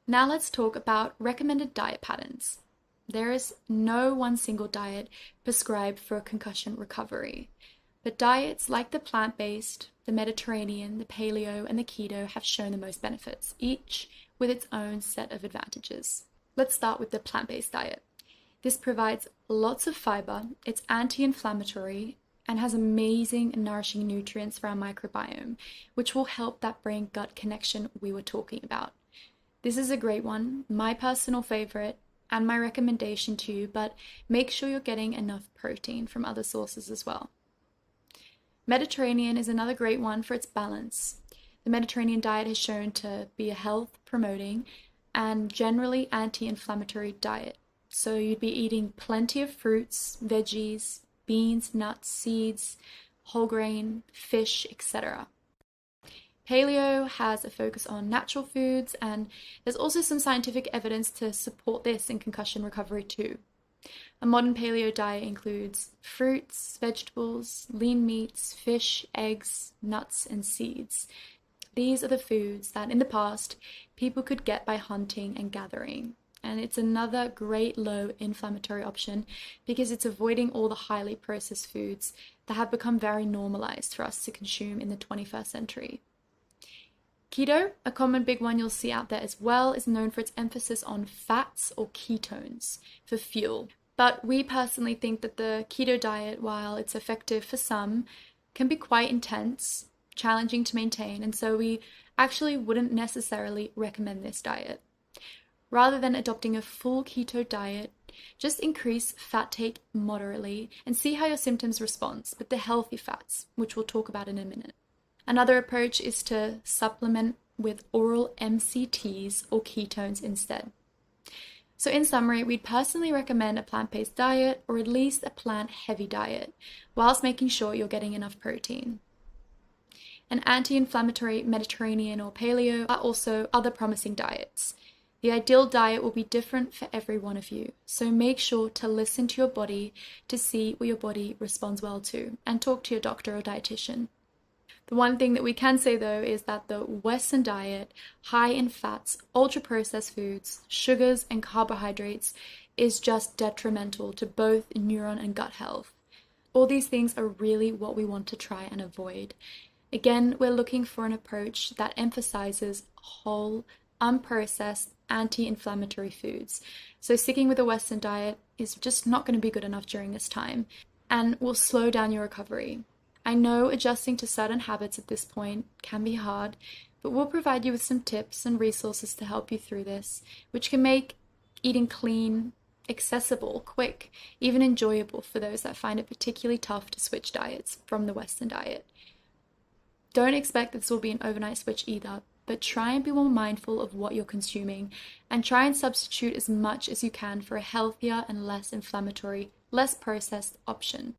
Now let's talk about recommended diet patterns. There is no one single diet prescribed for concussion recovery, but diets like the plant-based, the Mediterranean, the paleo, and the keto have shown the most benefits, each with its own set of advantages. Let's start with the plant-based diet. This provides lots of fiber, it's anti-inflammatory, and has amazing nourishing nutrients for our microbiome, which will help that brain-gut connection we were talking about. This is a great one, my personal favorite, and my recommendation to you, but make sure you're getting enough protein from other sources as well. Mediterranean is another great one for its balance. The Mediterranean diet has shown to be a health-promoting and generally anti-inflammatory diet. So you'd be eating plenty of fruits, veggies, beans, nuts, seeds, whole grain, fish, etc. Paleo has a focus on natural foods, and there's also some scientific evidence to support this in concussion recovery too. A modern paleo diet includes fruits, vegetables, lean meats, fish, eggs, nuts, and seeds. These are the foods that in the past people could get by hunting and gathering. And it's another great low inflammatory option because it's avoiding all the highly processed foods that have become very normalized for us to consume in the 21st century. Keto, a common big one you'll see out there as well, is known for its emphasis on fats or ketones for fuel. But we personally think that the keto diet, while it's effective for some, can be quite intense, challenging to maintain, and so we actually wouldn't necessarily recommend this diet. Rather than adopting a full keto diet, just increase fat take moderately and see how your symptoms respond with the healthy fats, which we'll talk about in a minute. Another approach is to supplement with oral MCTs or ketones instead. So in summary, we'd personally recommend a plant-based diet or at least a plant-heavy diet, whilst making sure you're getting enough protein. An anti-inflammatory Mediterranean or paleo are also other promising diets. The ideal diet will be different for every one of you, so make sure to listen to your body to see what your body responds well to, and talk to your doctor or dietitian. The one thing that we can say though is that the Western diet, high in fats, ultra-processed foods, sugars, and carbohydrates, is just detrimental to both neuron and gut health. All these things are really what we want to try and avoid. Again, we're looking for an approach that emphasizes whole, unprocessed, anti-inflammatory foods. So sticking with a Western diet is just not going to be good enough during this time and will slow down your recovery. I know adjusting to certain habits at this point can be hard, but we'll provide you with some tips and resources to help you through this, which can make eating clean, accessible, quick, even enjoyable for those that find it particularly tough to switch diets from the Western diet. Don't expect this will be an overnight switch either, but try and be more mindful of what you're consuming and try and substitute as much as you can for a healthier and less inflammatory, less processed option.